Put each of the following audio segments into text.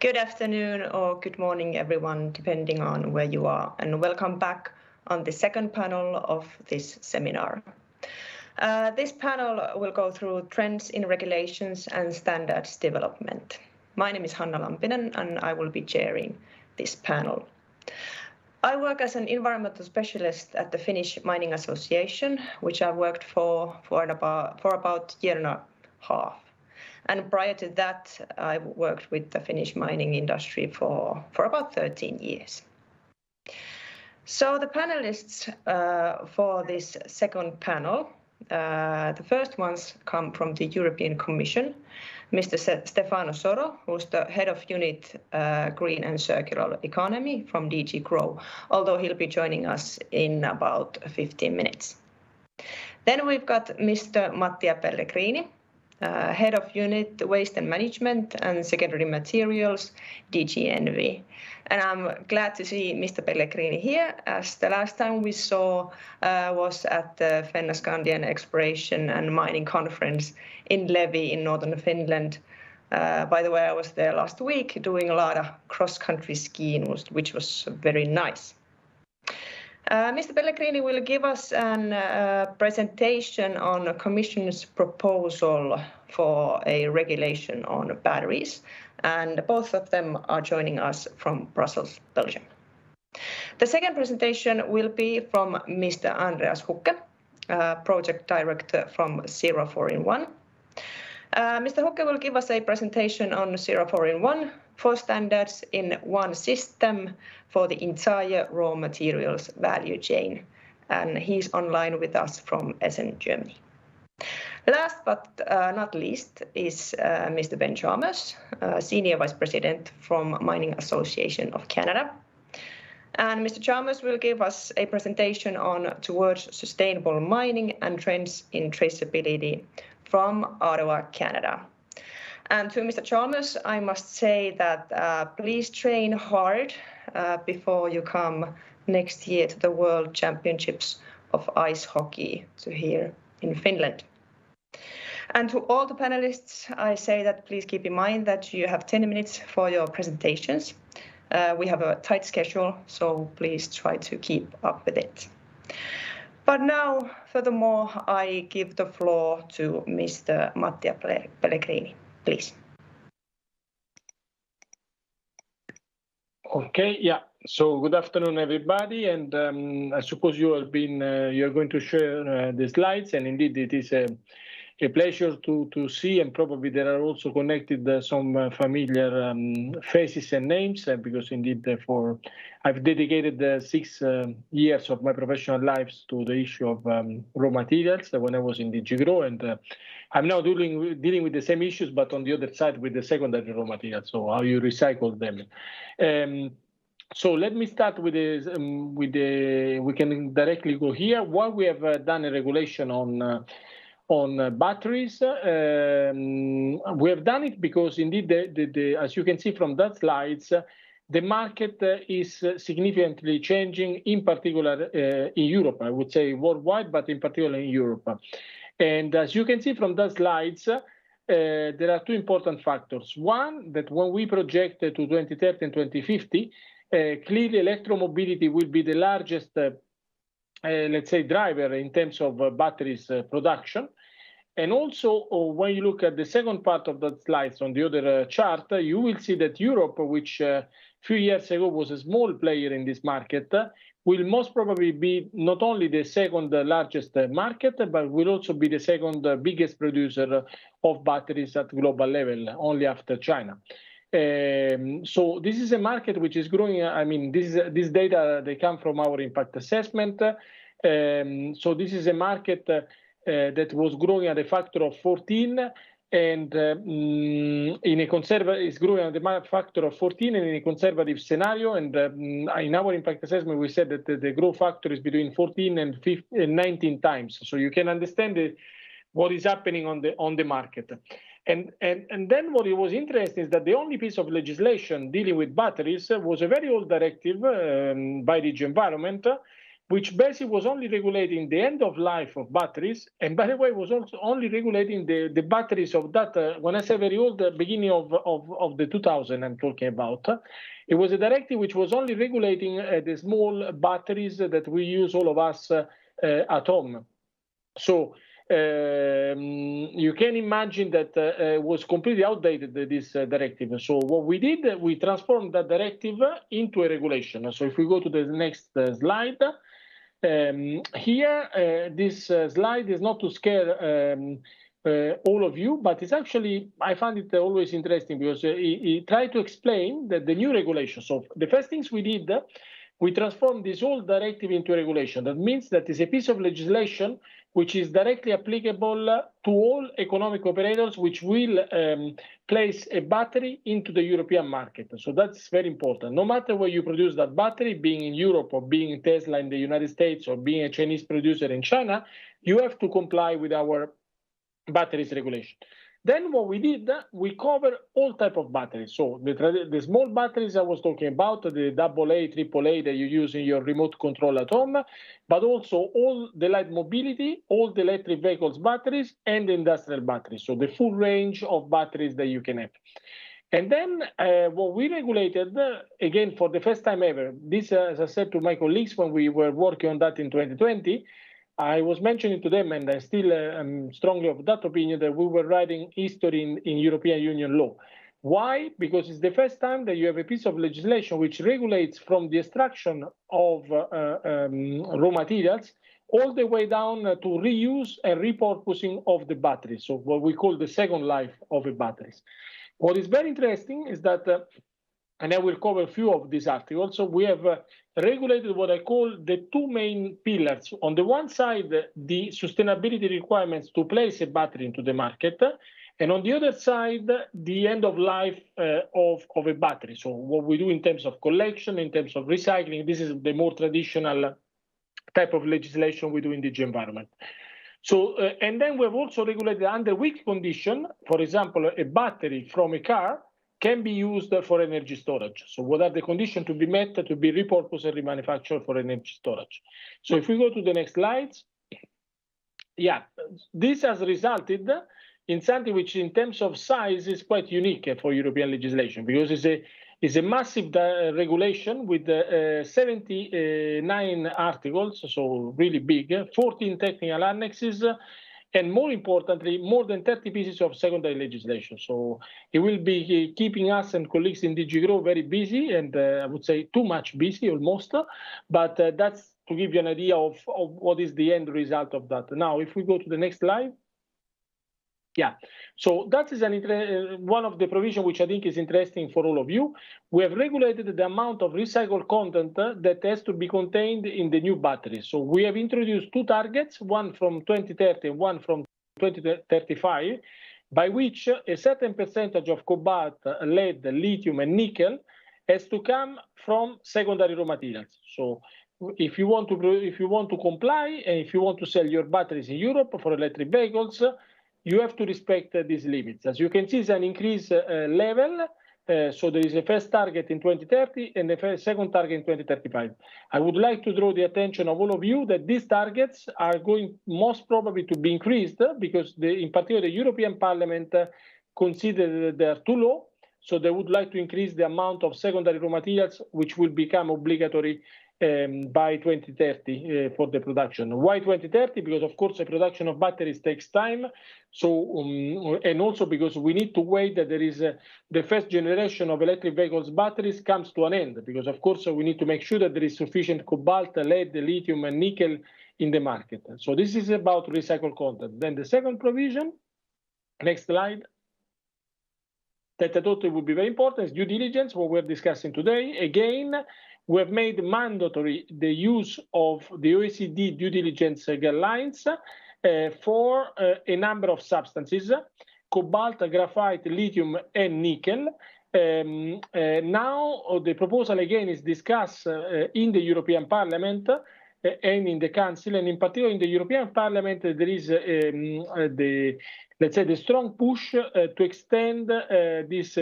Good afternoon or good morning, everyone, depending on where you are, and welcome back on the second panel of this seminar. This panel will go through trends in regulations and standards development. My name is Hanna Lampinen, and I will be chairing this panel. I work as an environmental specialist at the Finnish Mining Association, which I worked for about a year and a half. And prior to that, I worked with the Finnish mining industry for about 13 years. So the panelists for this second panel, the first ones come from the European Commission, Mr. Stefano Soro, who's the head of unit Green and Circular Economy from DG GROW, although he'll be joining us in about 15 minutes. Then we've got Mr. Mattia Pellegrini, Head of Unit Waste and Management and Secondary Materials, DG ENVI. And I'm glad to see Mr. Pellegrini here, as the last time we saw was at the Fennoscandian Exploration and Mining Conference in Levi in northern Finland. By the way, I was there last week doing a lot of cross-country skiing, which was very nice. Mr. Pellegrini will give us a presentation on the Commission's proposal for a regulation on batteries, and both of them are joining us from Brussels, Belgium. The second presentation will be from Mr. Andreas Hucke, Project Director from 04-in-1. Mr. Hucke will give us a presentation on 04-in-1 for standards in one system for the entire raw materials value chain. And he's online with us from Essen, Germany. Last but not least is Mr. Ben Chalmers, Senior Vice President from Mining Association of Canada. And Mr. Chalmers will give us a presentation on Towards Sustainable Mining and Trends in Traceability from Ottawa, Canada. And to Mr. Chalmers, I must say that please train hard before you come next year to the World Championships of Ice Hockey here in Finland. And to all the panelists, I say that please keep in mind that you have 10 minutes for your presentations. We have a tight schedule, so please try to keep up with it. But now, furthermore, I give the floor to Mr. Mattia Pellegrini, please. Okay, yeah. So good afternoon, everybody, and I suppose you're going to share the slides, and indeed it is a pleasure to see, and probably there are also connected some familiar faces and names, because indeed I've dedicated 6 years of my professional lives to the issue of raw materials when I was in DG GROW, and I'm now dealing with the same issues, but on the other side with the secondary raw materials, so how you recycle them. So let me start with we can directly go here. Why we have done a regulation on batteries. We have done it because indeed, as you can see from that slides, the market is significantly changing, in particular in Europe. I would say worldwide, but in particular in Europe. And as you can see from the slides, there are 2 important factors. One, that when we project to 2030 and 2050, clearly electromobility will be the largest let's say, driver in terms of batteries production. And also, when you look at the second part of that slides on the other chart, you will see that Europe, which a few years ago was a small player in this market, will most probably be not only the second largest market, but will also be the second biggest producer of batteries at global level, only after China. So this is a market which is growing. I mean, this data, they come from our impact assessment. So this is a market that was growing at a factor of 14, and is growing at a factor of 14 and in a conservative scenario. And in our impact assessment, we said that the growth factor is between 14 and 19 times. So you can understand what is happening on the market. And then what was interesting is that the only piece of legislation dealing with batteries was a very old directive by DG Environment, which basically was only regulating the end of life of batteries, and by the way, was also only regulating the batteries of that, when I say very old, the beginning of the 2000 I'm talking about. It was a directive which was only regulating the small batteries that we use, all of us, at home. So you can imagine that it was completely outdated, this directive. So what we did, we transformed that directive into a regulation. So if we go to the next slide, here, this slide is not to scare all of you, but it's actually, I find it always interesting because he tried to explain that the new regulation. So the first things we did, we transformed this old directive into a regulation. That means that it's a piece of legislation which is directly applicable to all economic operators which will place a battery into the European market. So that's very important. No matter where you produce that battery, being in Europe or being Tesla in the United States or being a Chinese producer in China, you have to comply with our batteries regulation. Then what we did, we cover all type of batteries. So the small batteries I was talking about, the AA, AAA that you use in your remote control at home, but also all the light mobility, all the electric vehicles batteries, and the industrial batteries. So the full range of batteries that you can have. And then what we regulated, again, for the first time ever, this, as I said to my colleagues when we were working on that in 2020, I was mentioning to them, and I still am strongly of that opinion, that we were writing history in European Union law. Why? Because it's the first time that you have a piece of legislation which regulates from the extraction of raw materials all the way down to reuse and repurposing of the batteries, so what we call the second life of the batteries. What is very interesting is that, and I will cover a few of these articles, so we have regulated what I call the two main pillars. On the one side, the sustainability requirements to place a battery into the market, and on the other side, the end of life of a battery. So what we do in terms of collection, in terms of recycling, this is the more traditional type of legislation we do in the environment. So, and then we've also regulated under which condition, for example, a battery from a car can be used for energy storage. So what are the conditions to be met to be repurposed and remanufactured for energy storage? So if we go to the next slides, yeah, this has resulted in something which in terms of size is quite unique for European legislation, because it's a massive regulation with 79 articles, so really big, 14 technical annexes, and more importantly, more than 30 pieces of secondary legislation. So it will be keeping us and colleagues in DG Grow very busy, and I would say too much busy almost, but that's to give you an idea of what is the end result of that. Now, if we go to the next slide. Yeah, so that is one of the provisions which I think is interesting for all of you. We have regulated the amount of recycled content that has to be contained in the new batteries. So we have introduced two targets, one from 2030 and one from 2035, by which a certain percentage of cobalt, lead, lithium, and nickel has to come from secondary raw materials. So if you want to comply and if you want to sell your batteries in Europe for electric vehicles, you have to respect these limits. As you can see, it's an increased level. So there is a first target in 2030 and a second target in 2035. I would like to draw the attention of all of you that these targets are going most probably to be increased because in particular the European Parliament considered that they are too low. So they would like to increase the amount of secondary raw materials which will become obligatory by 2030 for the production. Why 2030? Because of course the production of batteries takes time. So and also because we need to wait that there is the first generation of electric vehicles batteries comes to an end. Because of course we need to make sure that there is sufficient cobalt, lead, lithium, and nickel in the market. So this is about recycled content. Then the second provision, next slide, that I thought it would be very important is due diligence, what we're discussing today. Again, we have made mandatory the use of the OECD due diligence guidelines for a number of substances, cobalt, graphite, lithium, and nickel. Now the proposal again is discussed in the European Parliament, and in the Council, and in particular in the European Parliament, there is let's say the strong push to extend this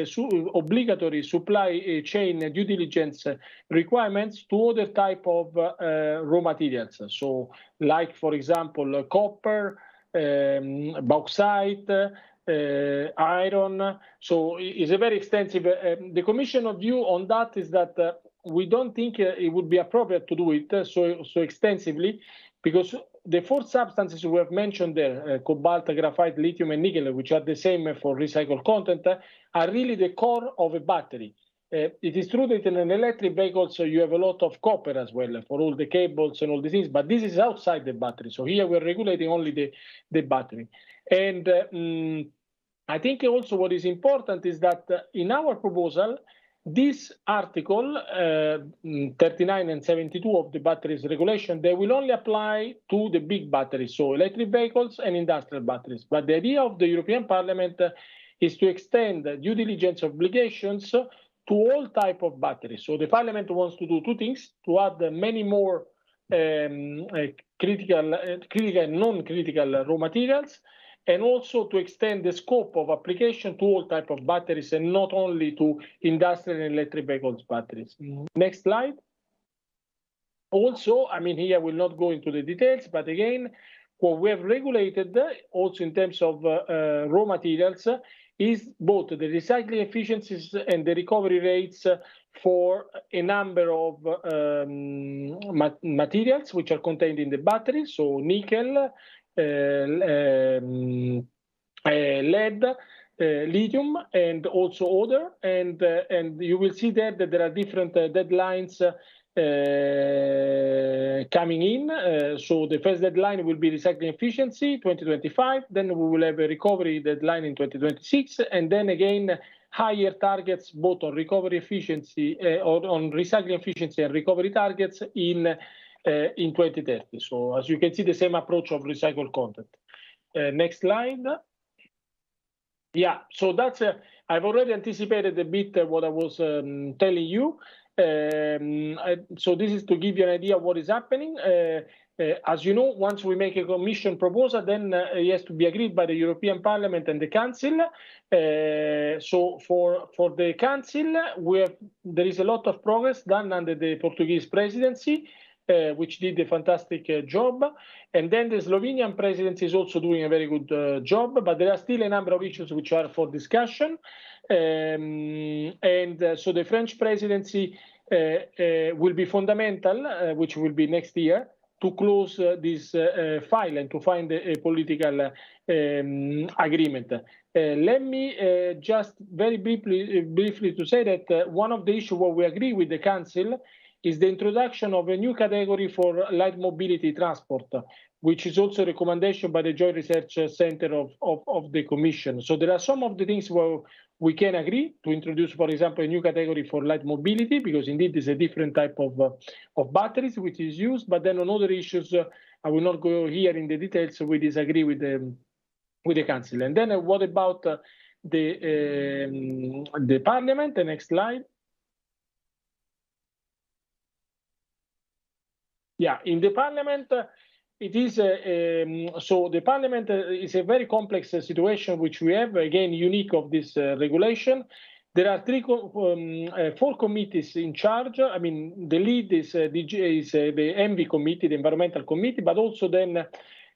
obligatory supply chain due diligence requirements to other type of raw materials. So, like for example, copper, bauxite, iron. So it's a very extensive. The Commission view on that is that we don't think it would be appropriate to do it so extensively, because the four substances we have mentioned there, cobalt, graphite, lithium, and nickel, which are the same for recycled content, are really the core of a battery. It is true that in an electric vehicle, so you have a lot of copper as well for all the cables and all the things, but this is outside the battery. So here we're regulating only the battery. And I think also what is important is that in our proposal, this article 39 and 72 of the batteries regulation, they will only apply to the big batteries, so electric vehicles and industrial batteries. But the idea of the European Parliament is to extend due diligence obligations to all type of batteries. So the Parliament wants to do two things: to add many more critical and non-critical raw materials, and also to extend the scope of application to all type of batteries and not only to industrial and electric vehicles batteries. Next slide. Also, I mean, here I will not go into the details, but again, what we have regulated also in terms of raw materials is both the recycling efficiencies and the recovery rates for a number of materials which are contained in the battery, so nickel, lead, lithium, and also other. And you will see there that there are different deadlines coming in. So the first deadline will be recycling efficiency 2025. Then we will have a recovery deadline in 2026, and then again higher targets both on recovery efficiency or on recycling efficiency and recovery targets in 2030. So as you can see, the same approach of recycled content. Next slide. Yeah, so that's I've already anticipated a bit what I was telling you. So this is to give you an idea of what is happening. As you know, once we make a Commission proposal, then it has to be agreed by the European Parliament and the Council. So for the Council, there is a lot of progress done under the Portuguese presidency, which did a fantastic job. And then the Slovenian presidency is also doing a very good job, but there are still a number of issues which are for discussion. So the French presidency will be fundamental, which will be next year, to close this file and to find a political agreement. Let me just very briefly to say that one of the issues where we agree with the Council is the introduction of a new category for light mobility transport, which is also a recommendation by the Joint Research Center of the Commission. So there are some of the things where we can agree to introduce, for example, a new category for light mobility, because indeed there's a different type of batteries which is used. But then on other issues, I will not go here in the details, so we disagree with the Council. And then what about the Parliament? The next slide. Yeah, in the Parliament, it is so the Parliament is a very complex situation which we have, again, unique of this regulation. There are four committees in charge. I mean, the lead is the ENVI committee, the environmental committee, but also then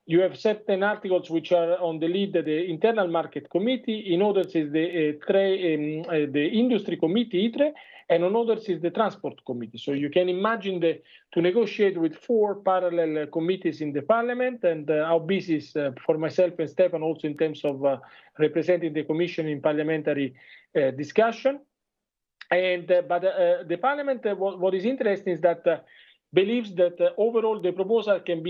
you have certain articles which are on the lead, the internal market committee. In others is the industry committee, ITRE, and on others is the transport committee. So you can imagine to negotiate with four parallel committees in the Parliament, and how busy is for myself and Stefan also in terms of representing the Commission in parliamentary discussion. And but the Parliament, what is interesting is that believes that overall the proposal can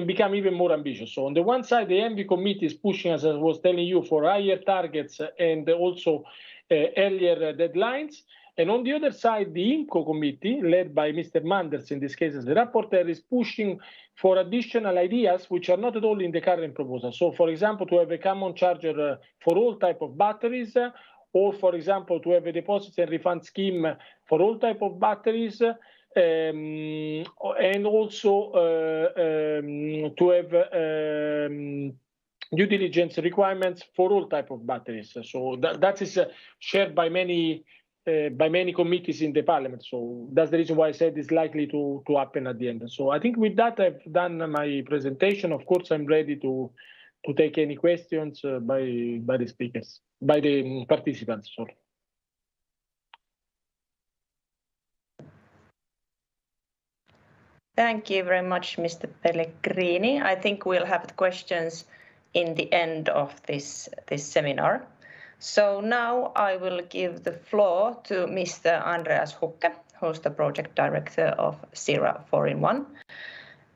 become even more ambitious. So on the one side, the ENVI committee is pushing, as I was telling you, for higher targets and also earlier deadlines. And on the other side, the IMCO committee, led by Mr. Manders, in this case as the rapporteur, is pushing for additional ideas which are not at all in the current proposal. So, for example, to have a common charger for all type of batteries, or, for example, to have a deposit and refund scheme for all type of batteries, and also to have due diligence requirements for all type of batteries. So that is shared by many committees in the parliament. So that's the reason why I said it's likely to happen at the end. So I think with that I've done my presentation. Of course, I'm ready to take any questions by the speakers, by the participants. Sorry. Thank you very much, Mr. Pellegrini. I think we'll have the questions in the end of this seminar. So now I will give the floor to Mr. Andreas Hucke, who's the project director of CIRA 4-in-1.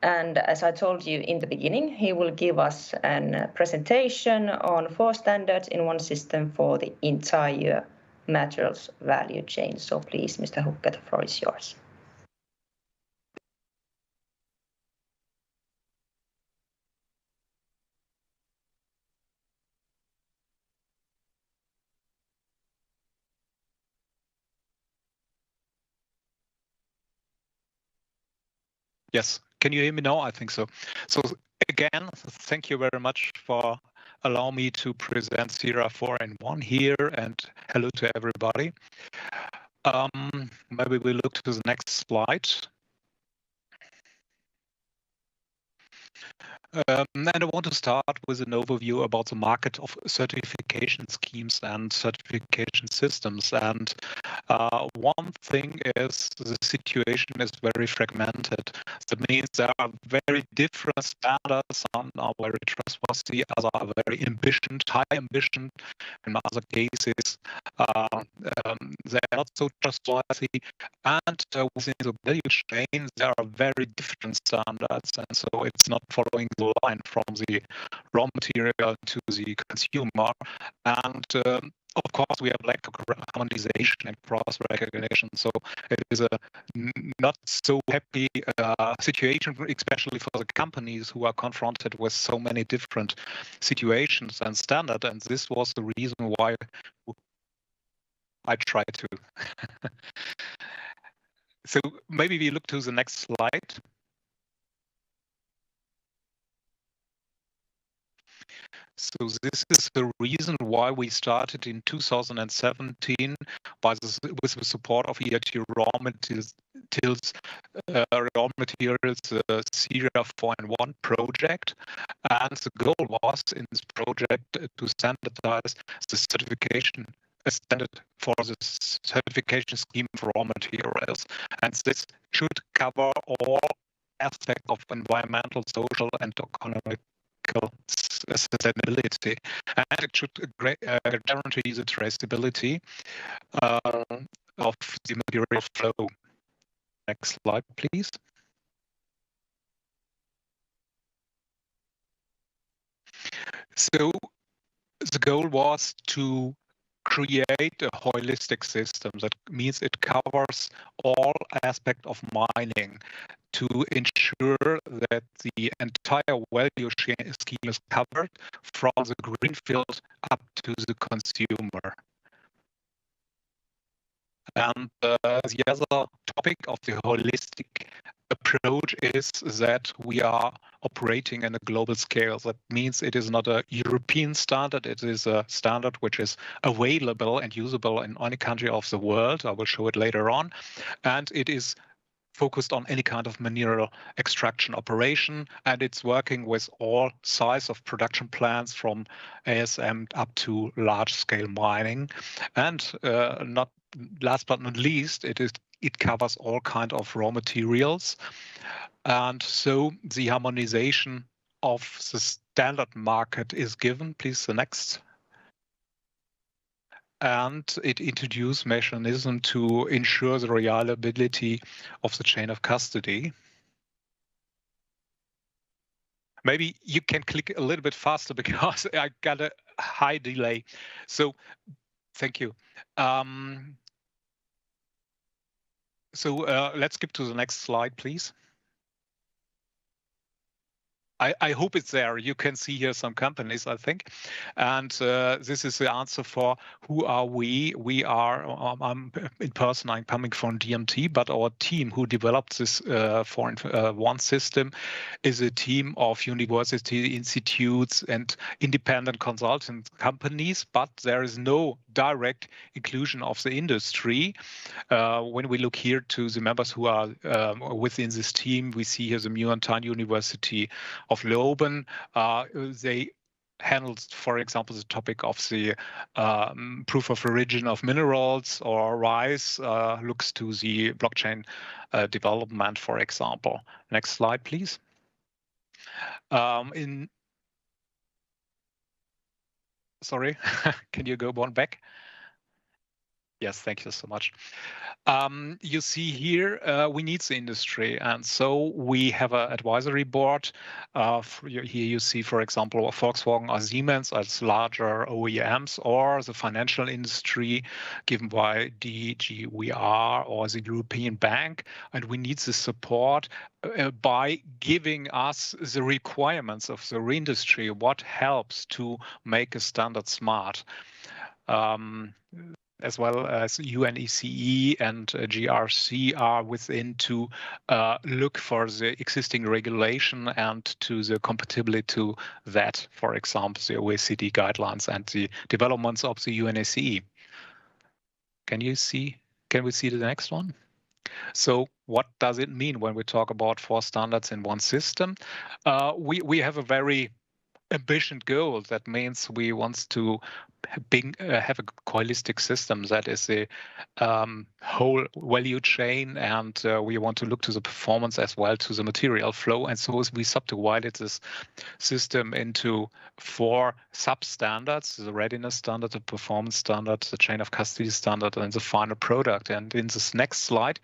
And as I told you in the beginning, he will give us a presentation on 4 standards in one system for the entire materials value chain. So please, Mr. Hucke, the floor is yours. Yes, can you hear me now? I think so. So again, thank you very much for allowing me to present CIRA 4-in-1 here, and hello to everybody. Maybe we look to the next slide. And I want to start with an overview about the market of certification schemes and certification systems. And one thing is the situation is very fragmented. That means there are very different standards. Some are very trustworthy, others are very high ambition. In other cases, they are not so trustworthy. And within the value chain, there are very different standards. And so it's not following the line from the raw material to the consumer. And of course, we have lack of harmonization and cross recognition. So it is a not so happy situation, especially for the companies who are confronted with so many different situations and standards. And this was the reason why I tried to. So maybe we look to the next slide. So this is the reason why we started in 2017 with the support of EIT Raw Materials, CIRA 4-in-1 project. And the goal was in this project to standardize the certification standard for the certification scheme for raw materials. And this should cover all aspects of environmental, social, and economic sustainability, and it should guarantee the traceability of the material flow. Next slide, please. So the goal was to create a holistic system. That means it covers all aspects of mining to ensure that the entire value scheme is covered from the greenfield up to the consumer. And the other topic of the holistic approach is that we are operating in a global scale. That means it is not a European standard. It is a standard which is available and usable in any country of the world. I will show it later on. And it is focused on any kind of mineral extraction operation, and it's working with all size of production plants from ASM up to large-scale mining. And not last but not least, it covers all kind of raw materials. And so the harmonization of the standard market is given. Please, the next. And it introduced mechanism to ensure the reliability of the chain of custody. Maybe you can click a little bit faster because I got a high delay. So thank you. So let's skip to the next slide, please. I hope it's there. You can see here some companies, I think. And this is the answer for who are we. We are, in person, I'm coming from DMT, but our team who developed this one system is a team of university institutes and independent consultant companies, but there is no direct inclusion of the industry. When we look here to the members who are within this team, we see here the Untitled University of Leoben. They handled, for example, the topic of the proof of origin of minerals, or RISE looks to the blockchain development, for example. Next slide, please. Sorry, can you go one back? Yes, thank you so much. You see here, we need the industry, and so we have an advisory board. Here you see, for example, Volkswagen or Siemens as larger OEMs, or the financial industry given by DGWR or the European Bank, and we need the support by giving us the requirements of the industry, what helps to make a standard smart. As well as UNECE and GRC are within to look for the existing regulation and to the compatibility to that, for example, the OECD guidelines and the developments of the UNECE. Can we see the next one? So what does it mean when we talk about 4 standards in one system? We have a very ambitious goal. That means we want to have a holistic system that is a whole value chain, and we want to look to the performance as well to the material flow. And so we subdivided this system into 4 sub-standards: the readiness standard, the performance standard, the chain of custody standard, and the final product. And in this next slide,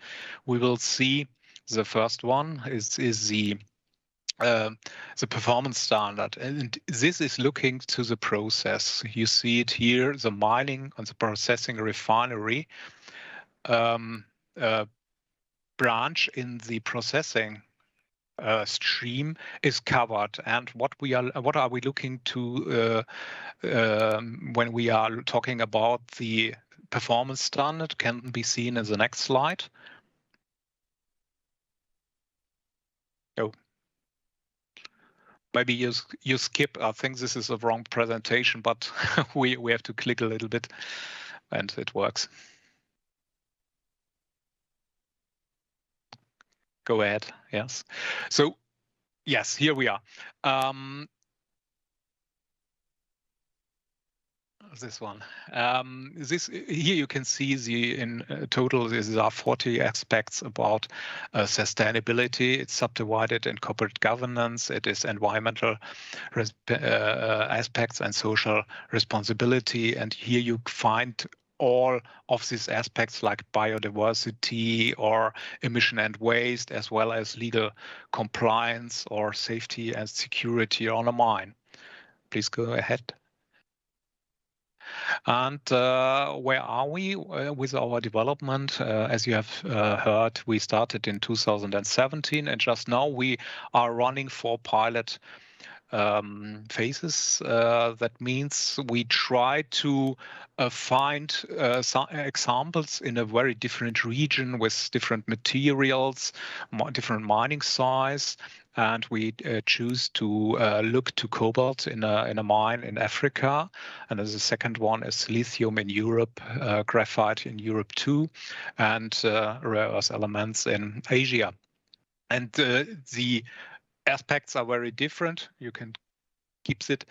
we will see the first one is the performance standard, and this is looking to the process. You see it here, the mining and the processing refinery branch in the processing stream is covered. And what are we looking to when we are talking about the performance standard can be seen in the next slide. Oh. Maybe you skip. I think this is a wrong presentation, but we have to click a little bit, and it works. Go ahead. Yes. So yes, here we are. This one. Here you can see in total there are 40 aspects about sustainability. It's subdivided in corporate governance. It is environmental aspects and social responsibility. And here you find all of these aspects like biodiversity or emission and waste, as well as legal compliance or safety and security on a mine. Please go ahead. And where are we with our development? As you have heard, we started in 2017, and just now we are running 4 pilot phases. That means we try to find some examples in a very different region with different materials, different mining size. And we choose to look to cobalt in a mine in Africa. And the second one is lithium in Europe, graphite in Europe too, and rare earth elements in Asia. And the aspects are very different. You can keep it.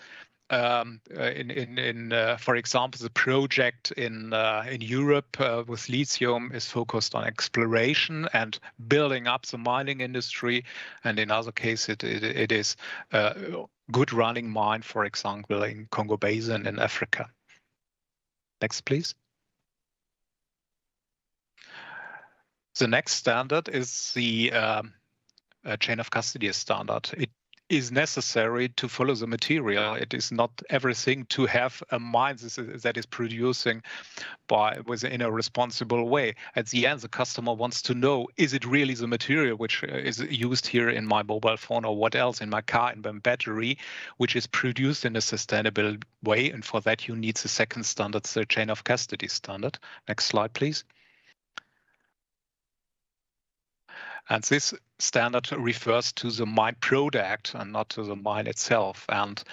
For example, the project in Europe with lithium is focused on exploration and building up the mining industry, and in other cases it is a good running mine, for example, in Congo Basin in Africa. Next, please. The next standard is the chain of custody standard. is necessary to follow the material. It is not everything to have a mine that is producing in a responsible way. At the end, the customer wants to know, is it really the material which is used here in my mobile phone or what else in my car, in my battery, which is produced in a sustainable way? And for that, you need the second standard, the chain of custody standard. Next slide, please. And this standard refers to the mine product and not to the mine itself. And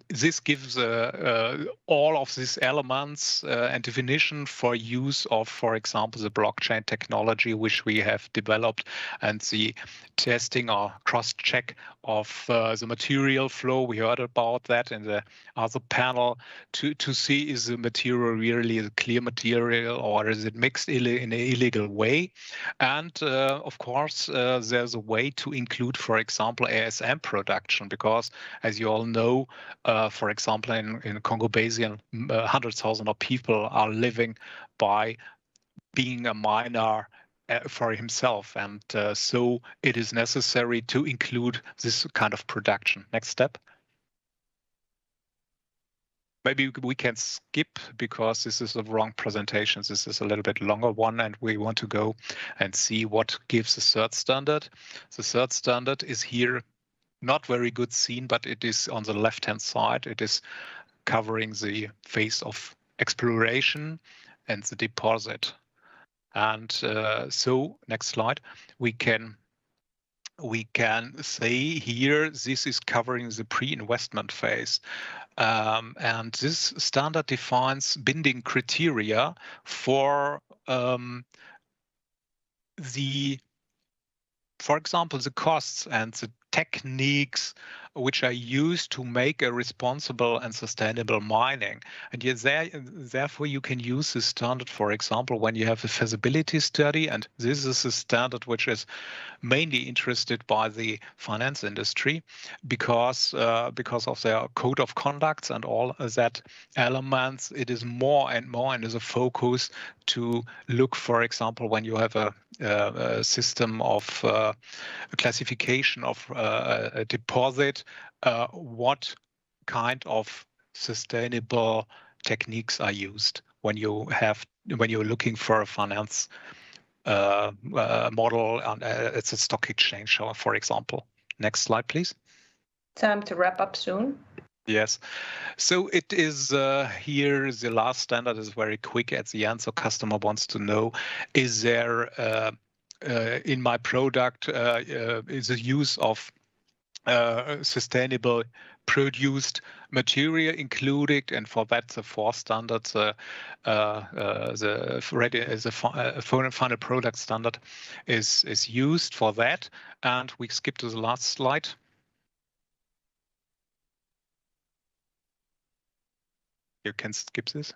this gives all of these elements and definition for use of, for example, the blockchain technology which we have developed, and the testing or cross-check of the material flow. We heard about that in the other panel to see, is the material really a clear material or is it mixed in an illegal way? And of course, there's a way to include, for example, ASM production, because as you all know, for example, in Congo Basin, 100,000 of people are living by being a miner for himself. And so it is necessary to include this kind of production. Next step. Maybe we can skip because this is the wrong presentation. This is a little bit longer one, and we want to go and see what gives the third standard. The third standard is here, not very good seen, but it is on the left-hand side. It is covering the phase of exploration and the deposit. And so, next slide, we can say here this is covering the pre-investment phase. And this standard defines binding criteria for for example, the costs and the techniques which are used to make a responsible and sustainable mining. And yet therefore you can use this standard, for example, when you have a feasibility study, and this is a standard which is mainly interested by the finance industry because of their code of conduct and all that elements. It is more and more and is a focus to look, for example, when you have a system of classification of a deposit, what kind of sustainable techniques are used when you're looking for a finance model on it's a stock exchange, for example. Next slide, please. Time to wrap up soon. Yes, so it is here. The last standard is very quick at the end. So customer wants to know: is there in my product is the use of sustainable produced material included? And for that, the fourth standard, the final product standard, is used for that. And we skip to the last slide. You can skip this.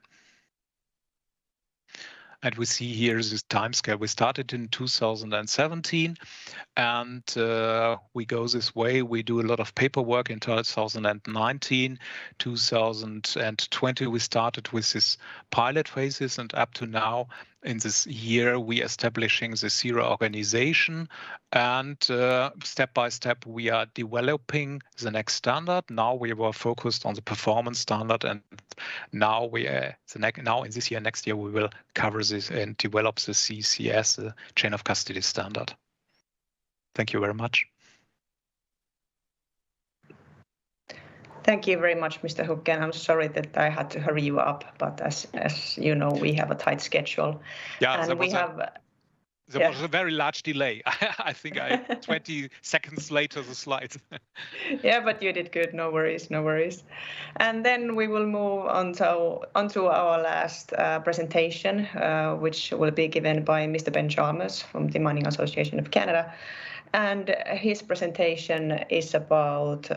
And we see here this time scale. We started in 2017, and we go this way. We do a lot of paperwork in 2019, 2020. We started with this pilot phases, and up to now, in this year, we establishing the Zero organization, and step by step, we are developing the next standard. Now we were focused on the performance standard, and now now in this year, next year, we will cover this and develop the CCS, the chain of custody standard. Thank you very much. Thank you very much, Mr. Hucken. I'm sorry that I had to hurry you up, but as you know, we have a tight schedule. Yeah, and there was a very large delay. I think 20 seconds later the slides. Yeah, but you did good. No worries, no worries. And then we will move onto our last presentation, which will be given by Mr. Ben Chalmers from the Mining Association of Canada. And his presentation is about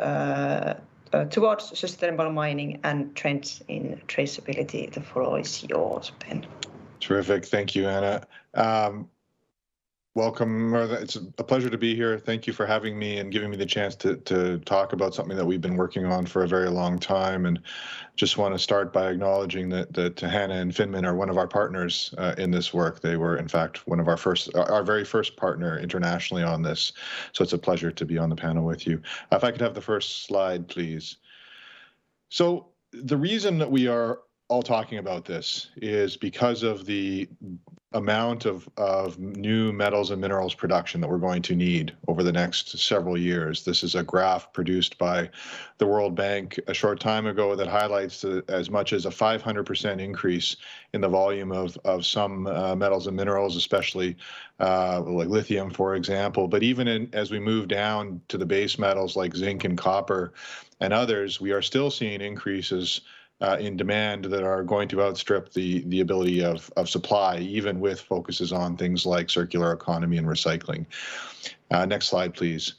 towards sustainable mining and trends in traceability. The floor is yours, Ben. Terrific. Thank you, Anna. Welcome. It's a pleasure to be here. Thank you for having me and giving me the chance to talk about something that we've been working on for a very long time. And just want to start by acknowledging that Hannah and Finman are one of our partners in this work. They were, in fact, one of our very first partner internationally on this. So it's a pleasure to be on the panel with you. If I could have the first slide, please. So the reason that we are all talking about this is because of the amount of new metals and minerals production that we're going to need over the next several years. This is a graph produced by the World Bank a short time ago that highlights as much as a 500% increase in the volume of some metals and minerals, especially like lithium, for example. But even as we move down to the base metals like zinc and copper and others, we are still seeing increases in demand that are going to outstrip the ability of supply, even with focuses on things like circular economy and recycling. Next slide, please.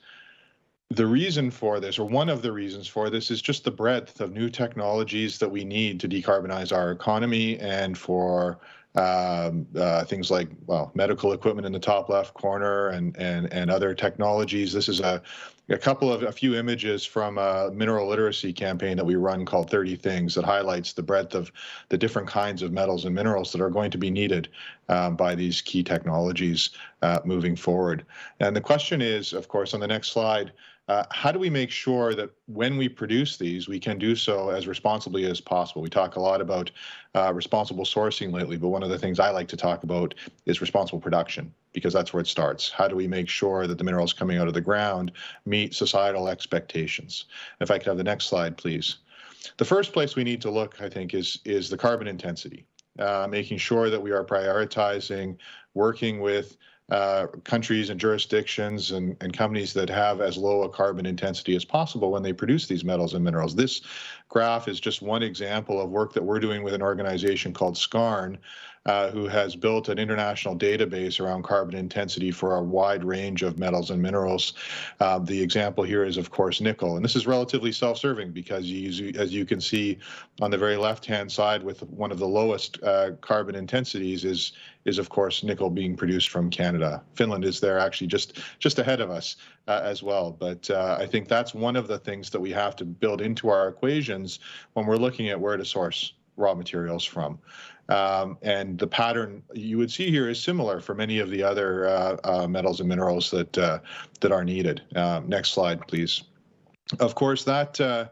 The reason for this, or one of the reasons for this, is just the breadth of new technologies that we need to decarbonize our economy and for things like, well, medical equipment in the top left corner and other technologies. This is a few images from a mineral literacy campaign that we run called 30 Things that highlights the breadth of the different kinds of metals and minerals that are going to be needed by these key technologies moving forward. And the question is, of course, on the next slide, how do we make sure that when we produce these, we can do so as responsibly as possible? We talk a lot about responsible sourcing lately, but one of the things I like to talk about is responsible production, because that's where it starts. How do we make sure that the minerals coming out of the ground meet societal expectations? If I could have the next slide, please. The first place we need to look, I think, is the carbon intensity, making sure that we are prioritizing working with countries and jurisdictions and companies that have as low a carbon intensity as possible when they produce these metals and minerals. This graph is just one example of work that we're doing with an organization called SCARN, who has built an international database around carbon intensity for a wide range of metals and minerals. The example here is, of course, nickel. And this is relatively self-serving because, as you can see on the very left-hand side, with one of the lowest carbon intensities is, of course, nickel being produced from Canada. Finland is there actually just ahead of us as well. But I think that's one of the things that we have to build into our equations when we're looking at where to source raw materials from. And the pattern you would see here is similar for many of the other metals and minerals that are needed. Next slide, please. Of course, that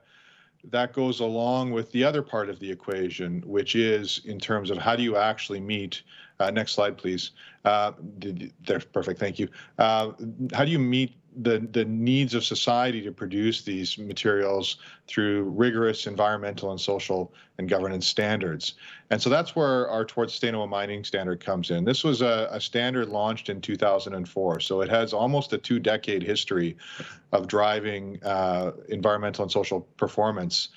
goes along with the other part of the equation, which is in terms of how do you actually meet. Next slide, please. There's perfect. Thank you. How do you meet the needs of society to produce these materials through rigorous environmental and social and governance standards? And so that's where our Towards Sustainable Mining standard comes in. This was a standard launched in 2004, so it has almost a 2-decade history of driving environmental and social performance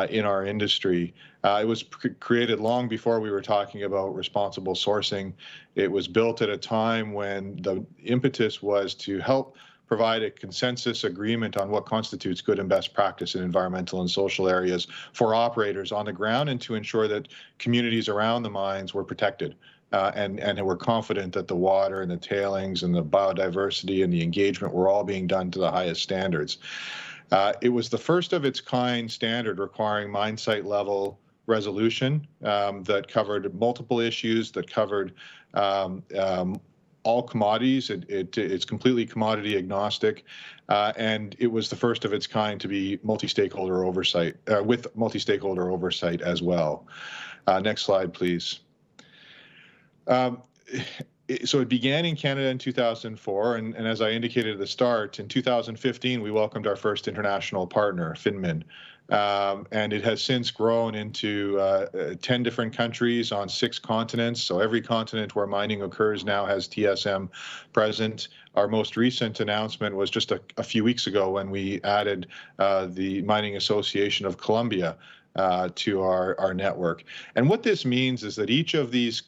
in our industry. It was created long before we were talking about responsible sourcing. It was built at a time when the impetus was to help provide a consensus agreement on what constitutes good and best practice in environmental and social areas for operators on the ground, and to ensure that communities around the mines were protected and were confident that the water and the tailings and the biodiversity and the engagement were all being done to the highest standards. It was the first of its kind standard requiring mine site level resolution that covered multiple issues, that covered all commodities. It's completely commodity agnostic, and it was the first of its kind to be multi-stakeholder oversight, with multi-stakeholder oversight as well. Next slide, please. So it began in Canada in 2004, and as I indicated at the start, in 2015 we welcomed our first international partner, Finman. And it has since grown into 10 different countries on 6 continents. So every continent where mining occurs now has TSM present. Our most recent announcement was just a few weeks ago when we added the Mining Association of Colombia to our network. And what this means is that each of these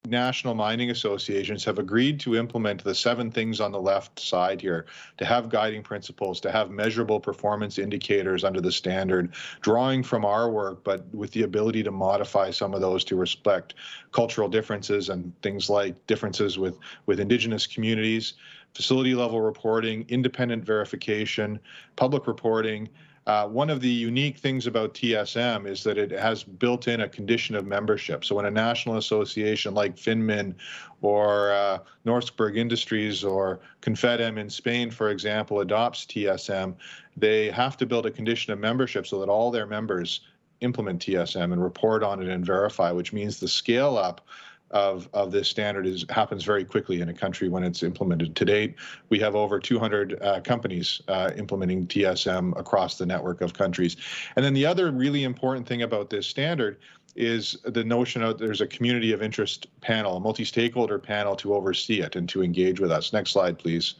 national mining associations have agreed to implement the 7 things on the left side here, to have guiding principles, to have measurable performance indicators under the standard, drawing from our work, but with the ability to modify some of those to respect cultural differences and things like differences with Indigenous communities, facility level reporting, independent verification, public reporting. One of the unique things about TSM is that it has built in a condition of membership. So when a national association like Finmin or Norskberg Industries or Confedem in Spain, for example, adopts TSM, they have to build a condition of membership so that all their members implement TSM and report on it and verify, which means the scale up of this standard happens very quickly in a country when it's implemented. To date, we have over 200 companies implementing TSM across the network of countries. And then the other really important thing about this standard is the notion of there's a community of interest panel, a multi-stakeholder panel to oversee it and to engage with us. Next slide, please.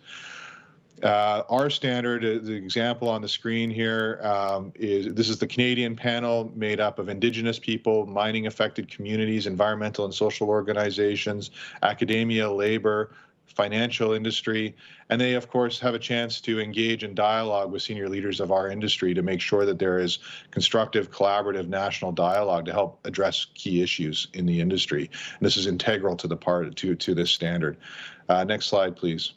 Our standard, the example on the screen here, this is the Canadian panel made up of Indigenous people, mining affected communities, environmental and social organizations, academia, labor, financial industry, and they of course have a chance to engage in dialogue with senior leaders of our industry to make sure that there is constructive, collaborative national dialogue to help address key issues in the industry. And this is integral to to this standard. Next slide, please.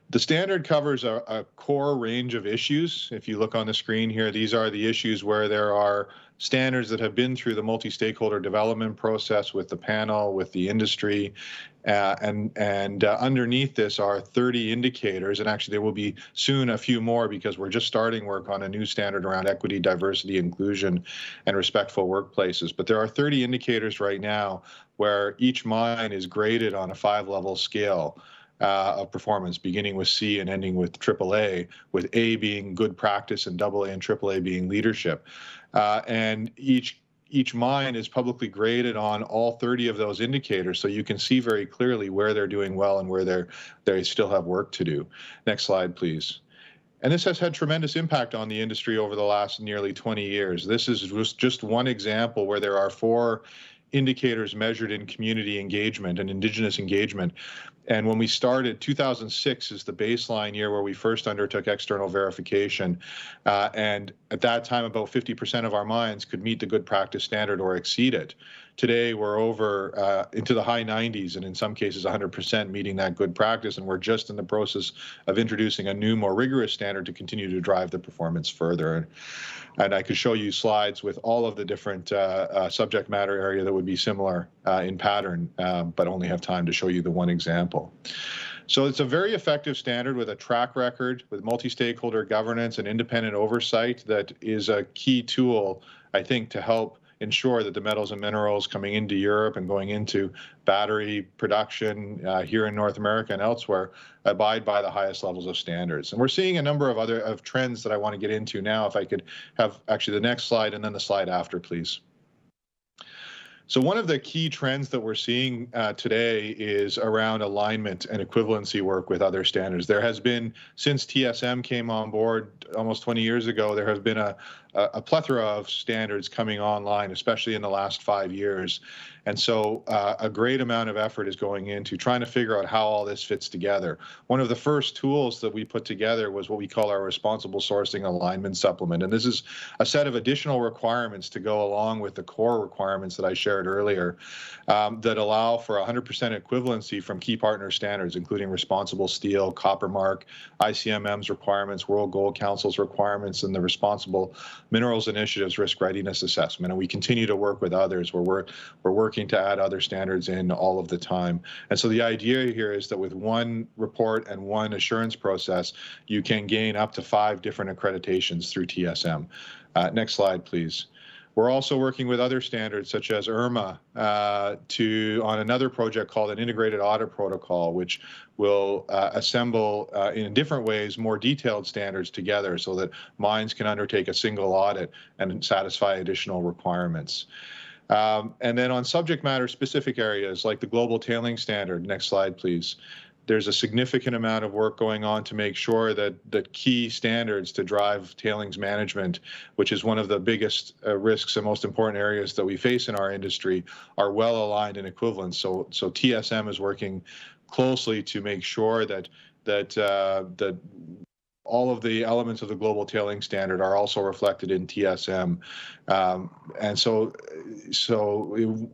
The standard covers a core range of issues. If you look on the screen here, these are the issues where there are standards that have been through the multi-stakeholder development process with the panel, with the industry, and underneath this are 30 indicators, and actually there will be soon a few more because we're just starting work on a new standard around equity, diversity, inclusion, and respectful workplaces. But there are 30 indicators right now where each mine is graded on a 5-level scale of performance, beginning with C and ending with AAA, with A being good practice and AA and AAA being leadership. And each mine is publicly graded on all 30 of those indicators, so you can see very clearly where they're doing well and where they still have work to do. Next slide, please. And this has had tremendous impact on the industry over the last nearly 20 years. This is just one example where there are 4 indicators measured in community engagement and Indigenous engagement. And when we started, 2006 is the baseline year where we first undertook external verification. And at that time, about 50% of our mines could meet the good practice standard or exceed it. Today, we're over into the high 90s and in some cases 100% meeting that good practice. And we're just in the process of introducing a new, more rigorous standard to continue to drive the performance further. And I could show you slides with all of the different subject matter area that would be similar in pattern, but only have time to show you the one example. So it's a very effective standard with a track record, with multi-stakeholder governance and independent oversight that is a key tool, I think, to help ensure that the metals and minerals coming into Europe and going into battery production here in North America and elsewhere abide by the highest levels of standards. And we're seeing a number of other trends that I want to get into now. If I could have actually the next slide and then the slide after, please. So one of the key trends that we're seeing today is around alignment and equivalency work with other standards. There has been, since TSM came on board almost 20 years ago, there has been a plethora of standards coming online, especially in the last 5 years. And so a great amount of effort is going into trying to figure out how all this fits together. One of the first tools that we put together was what we call our responsible sourcing alignment supplement. And this is a set of additional requirements to go along with the core requirements that I shared earlier that allow for 100% equivalency from key partner standards, including responsible steel, copper mark, ICMM's requirements, World Gold Council's requirements, and the Responsible Minerals Initiative's risk readiness assessment. And we continue to work with others where we're working to add other standards in all of the time. And so the idea here is that with one report and one assurance process, you can gain up to 5 different accreditations through TSM. Next slide, please. We're also working with other standards such as IRMA on another project called an integrated audit protocol, which will assemble in different ways more detailed standards together so that mines can undertake a single audit and satisfy additional requirements. And then on subject matter specific areas like the global tailing standard, next slide, please. There's a significant amount of work going on to make sure that the key standards to drive tailings management, which is one of the biggest risks and most important areas that we face in our industry, are well aligned and equivalent. So TSM is working closely to make sure that all of the elements of the global tailing standard are also reflected in TSM. And so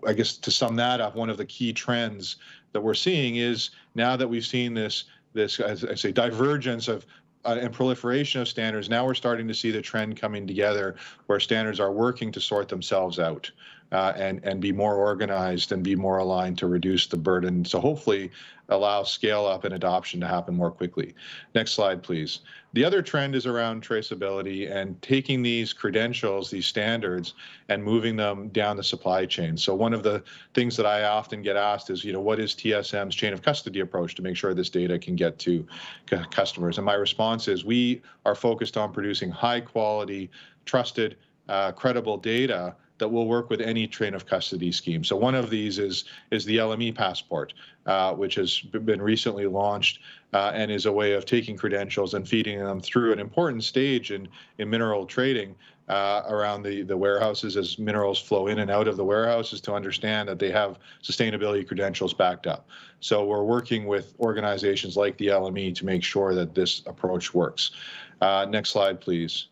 I guess to sum that up, one of the key trends that we're seeing is now that we've seen this as I say, divergence of and proliferation of standards, now we're starting to see the trend coming together where standards are working to sort themselves out and be more organized and be more aligned to reduce the burden. So hopefully allow scale up and adoption to happen more quickly. Next slide, please. The other trend is around traceability and taking these credentials, these standards, and moving them down the supply chain. So one of the things that I often get asked is, what is TSM's chain of custody approach to make sure this data can get to customers? And my response is we are focused on producing high quality, trusted, credible data that will work with any chain of custody scheme. So one of these is the LME passport, which has been recently launched and is a way of taking credentials and feeding them through an important stage in mineral trading around the warehouses as minerals flow in and out of the warehouses to understand that they have sustainability credentials backed up. So we're working with organizations like the LME to make sure that this approach works. Next slide, please.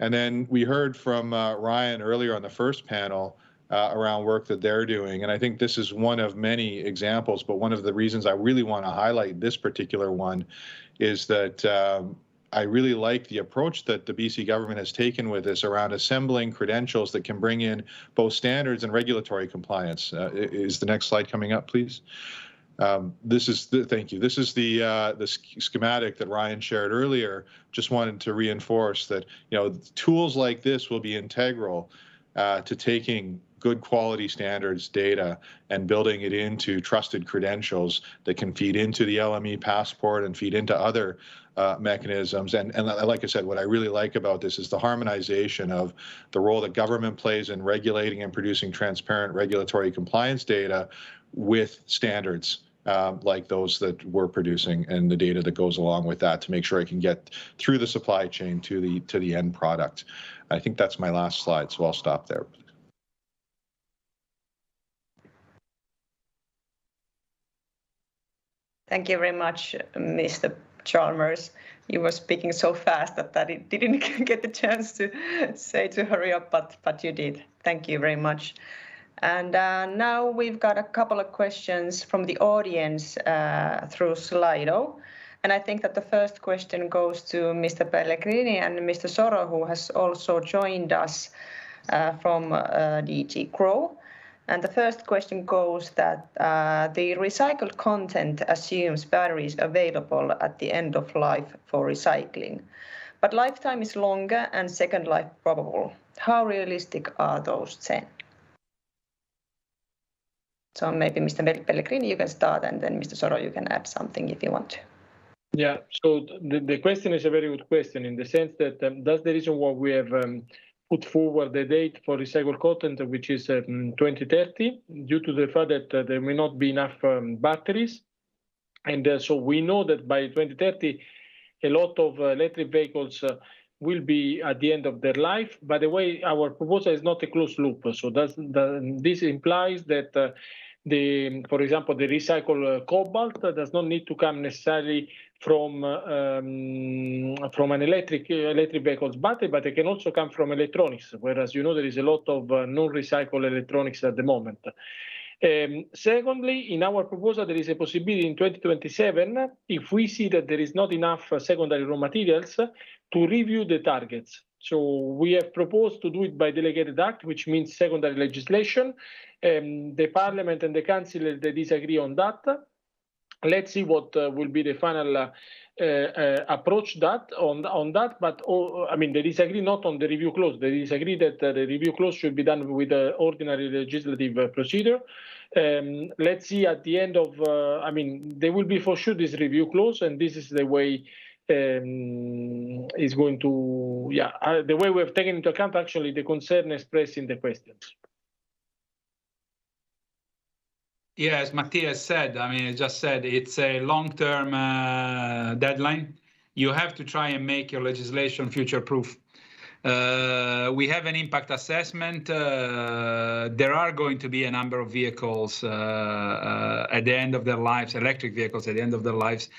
And then we heard from Ryan earlier on the first panel around work that they're doing. And I think this is one of many examples, but one of the reasons I really want to highlight this particular one is that I really like the approach that the BC government has taken with this around assembling credentials that can bring in both standards and regulatory compliance. Is the next slide coming up, please? Thank you. This is the schematic that Ryan shared earlier. Just wanted to reinforce that tools like this will be integral to taking good quality standards data and building it into trusted credentials that can feed into the LME passport and feed into other mechanisms. And like I said, what I really like about this is the harmonization of the role that government plays in regulating and producing transparent regulatory compliance data with standards like those that we're producing and the data that goes along with that to make sure it can get through the supply chain to the end product. I think that's my last slide, so I'll stop there. Thank you very much, Mr. Chalmers. You were speaking so fast that I didn't get the chance to say to hurry up, but you did. Thank you very much. And now we've got a couple of questions from the audience through Slido. And I think that the first question goes to Mr. Pellegrini and Mr. Soro, who has also joined us from DG Grow. And the first question goes that the recycled content assumes batteries available at the end of life for recycling, but lifetime is longer and second life probable. How realistic are those then? So maybe Mr. Pellegrini, you can start, and then Mr. Soro, you can add something if you want to. Yeah, so the question is a very good question in the sense that that's the reason why we have put forward the date for recycled content, which is 2030, due to the fact that there may not be enough batteries. And so we know that by 2030, a lot of electric vehicles will be at the end of their life. By the way, our proposal is not a closed loop. So this implies that, for example, the recycled cobalt does not need to come necessarily from an electric vehicle's battery, but it can also come from electronics, whereas there is a lot of non-recycled electronics at the moment. Secondly, in our proposal, there is a possibility in 2027, if we see that there is not enough secondary raw materials, to review the targets. So we have proposed to do it by delegated act, which means secondary legislation. The Parliament and the Council, they disagree on that. Let's see what will be the final approach on that. But they disagree not on the review clause. They disagree that the review clause should be done with the ordinary legislative procedure. Let's see at the end of. There will be for sure this review clause, and this is the way is going to. The way we have taken into account actually the concern expressed in the questions. Yeah, as Matthias said, I mean, I just said it's a long-term deadline. You have to try and make your legislation future-proof. We have an impact assessment. There are going to be a number of vehicles at the end of their lives, electric vehicles at the end of their lives,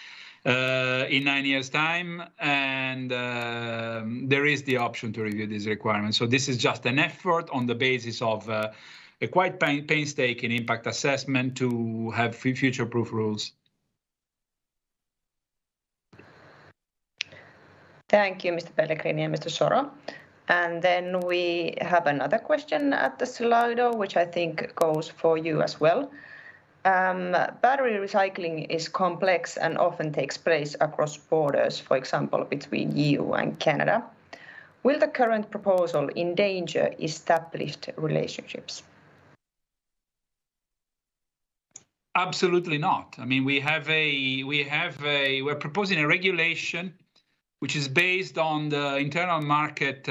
in 9 years' time, and there is the option to review these requirements. So this is just an effort on the basis of a quite painstaking impact assessment to have future-proof rules. Thank you, Mr. Pellegrini and Mr. Soro. And then we have another question at the Slido, which I think goes for you as well. Battery recycling is complex and often takes place across borders, for example, between EU and Canada. Will the current proposal endanger established relationships? Absolutely not. I mean, we're proposing a regulation which is based on the internal market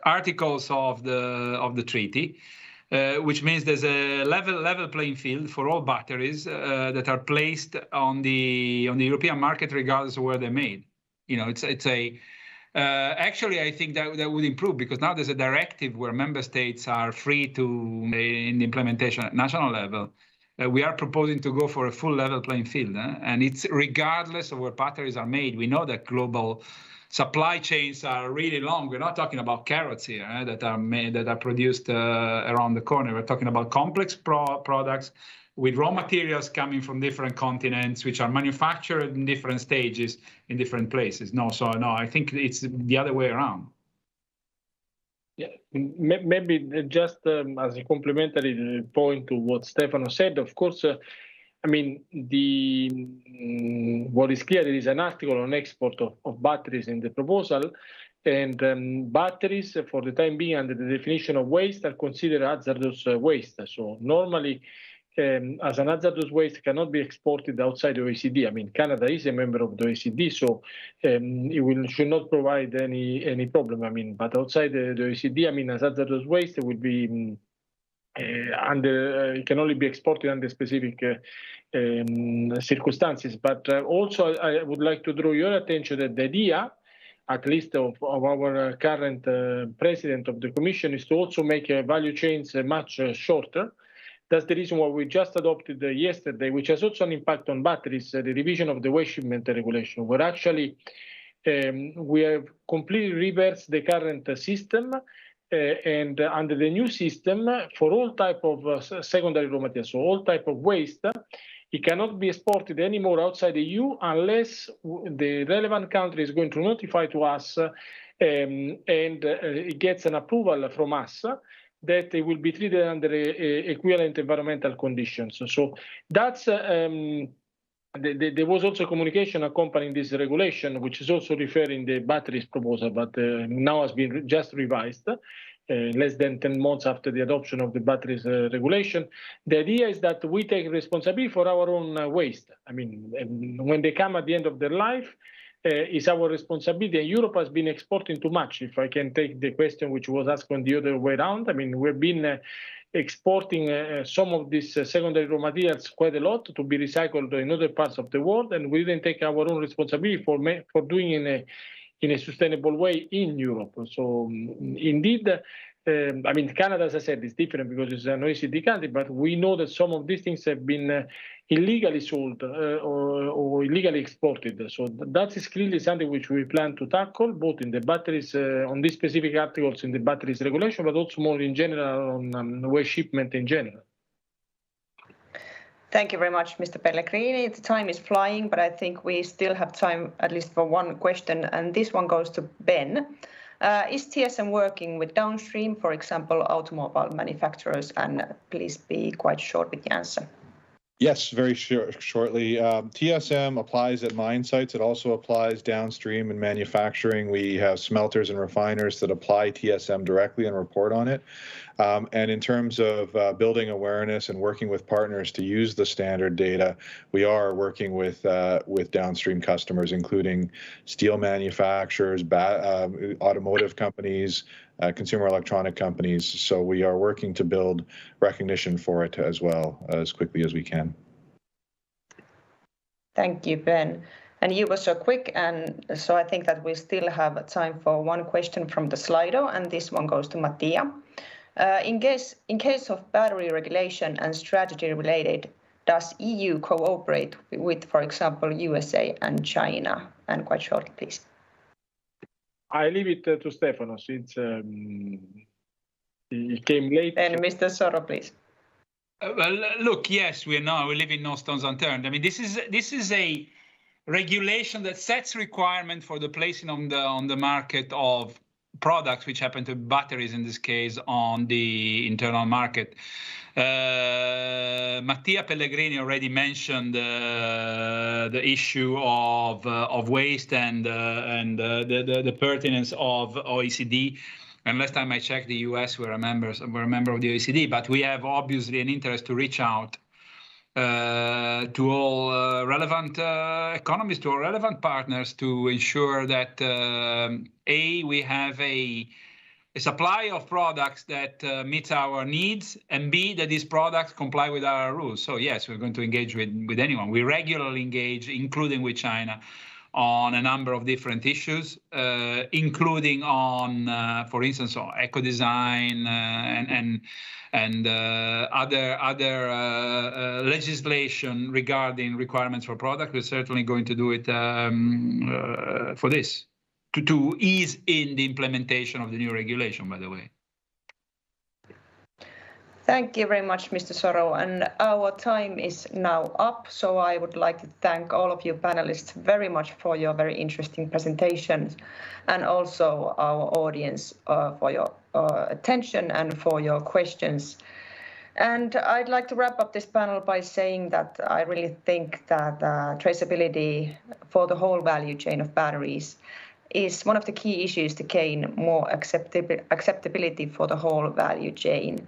articles of the treaty, which means there's a level playing field for all batteries that are placed on the European market, regardless of where they're made. You know, actually, I think that would improve, because now there's a directive where member states are free to, in the implementation at national level. We are proposing to go for a full level playing field, and it's regardless of where batteries are made. We know that global supply chains are really long. We're not talking about carrots here that are produced around the corner. We're talking about complex products with raw materials coming from different continents, which are manufactured in different stages in different places. No, I think it's the other way around. Yeah, maybe just as a complementary point to what Stefano said, of course, I mean, what is clear, there is an article on export of batteries in the proposal, and batteries, for the time being, under the definition of waste, are considered hazardous waste. So normally, as an hazardous waste, cannot be exported outside the OECD. I mean, Canada is a member of the OECD, so it should not provide any problem. I mean, but outside the OECD, I mean, as hazardous waste, it will be it can only be exported under specific circumstances. But also, I would like to draw your attention that the idea, at least of our current president of the Commission, is to also make value chains much shorter. That's the reason why we just adopted yesterday, which has also an impact on batteries, the revision of the waste shipment regulation, where actually we have completely reversed the current system, and under the new system, for all type of secondary raw materials, so all type of waste, it cannot be exported anymore outside the EU unless the relevant country is going to notify to us and it gets an approval from us that it will be treated under equivalent environmental conditions. So that's there was also communication accompanying this regulation, which is also referring the batteries proposal, but now has been just revised less than 10 months after the adoption of the batteries regulation. The idea is that we take responsibility for our own waste. I mean, when they come at the end of their life, is our responsibility. And Europe has been exporting too much. If I can take the question which was asked on the other way around, I mean, we've been exporting some of these secondary raw materials quite a lot to be recycled in other parts of the world, and we didn't take our own responsibility for doing in a sustainable way in Europe. So indeed, I mean, Canada, as I said, is different because it's an OECD country, but we know that some of these things have been illegally sold or illegally exported. So that is clearly something which we plan to tackle, both in the batteries, on these specific articles in the batteries regulation, but also more in general on waste shipment in general. Thank you very much, Mr. Pellegrini. The time is flying, but I think we still have time at least for one question, and this one goes to Ben. Is TSM working with downstream, for example, automobile manufacturers? And please be quite short with the answer. Yes, very shortly. TSM applies at mine sites. It also applies downstream in manufacturing. We have smelters and refiners that apply TSM directly and report on it. And in terms of building awareness and working with partners to use the standard data, we are working with downstream customers, including steel manufacturers, automotive companies, consumer electronic companies. So we are working to build recognition for it as well as quickly as we can. Thank you, Ben. And you were so quick, and so I think that we still have time for one question from the Slido, and this one goes to Mattia. In case of battery regulation and strategy related, does EU cooperate with, for example, USA and China? And quite shortly, please. I leave it to Stefano since he came late. And Mr. Soro, please. Well, look, yes, we leave in no stones unturned. I mean, this is a regulation that sets requirement for the placing on the market of products, which happen to be batteries in this case, on the internal market. Mattia Pellegrini already mentioned the issue of waste and the pertinence of OECD. And last time I checked, the US were a member of the OECD, but we have obviously an interest to reach out to all relevant economies, to all relevant partners, to ensure that we have a supply of products that meets our needs, and B, that these products comply with our rules. So yes, we're going to engage with anyone. We regularly engage, including with China, on a number of different issues, including on, for instance, on eco design and other legislation regarding requirements for product. We're certainly going to do it for this, to ease in the implementation of the new regulation, by the way. Thank you very much, Mr. Soro. And our time is now up. So I would like to thank all of you panelists very much for your very interesting presentations, and also our audience for your attention and for your questions. And I'd like to wrap up this panel by saying that I really think that traceability for the whole value chain of batteries is one of the key issues to gain more acceptability for the whole value chain,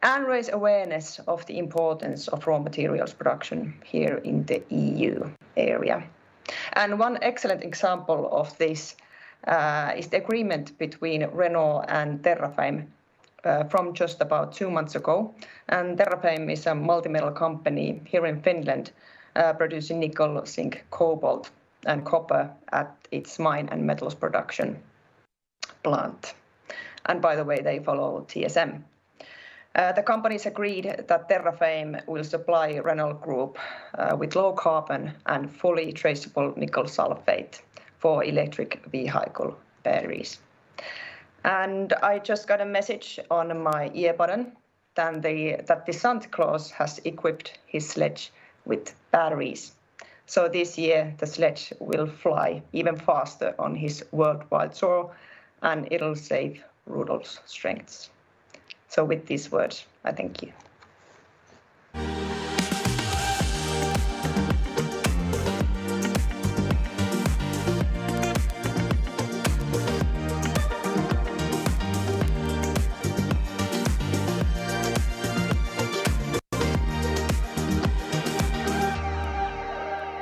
and raise awareness of the importance of raw materials production here in the EU area. And one excellent example of this is the agreement between Renault and Terrafame from just about 2 months ago. And Terrafame is a multi-metal company here in Finland, producing nickel, zinc, cobalt, and copper at its mine and metals production plant. And by the way, they follow TSM. The companies agreed that Terrafame will supply Renault Group with low carbon and fully traceable nickel sulfate for electric vehicle batteries. And I just got a message on my ear button that the Santa Claus has equipped his sledge with batteries. So this year the sledge will fly even faster on his worldwide tour, and it'll save Rudolph's strengths. So with these words, I thank you.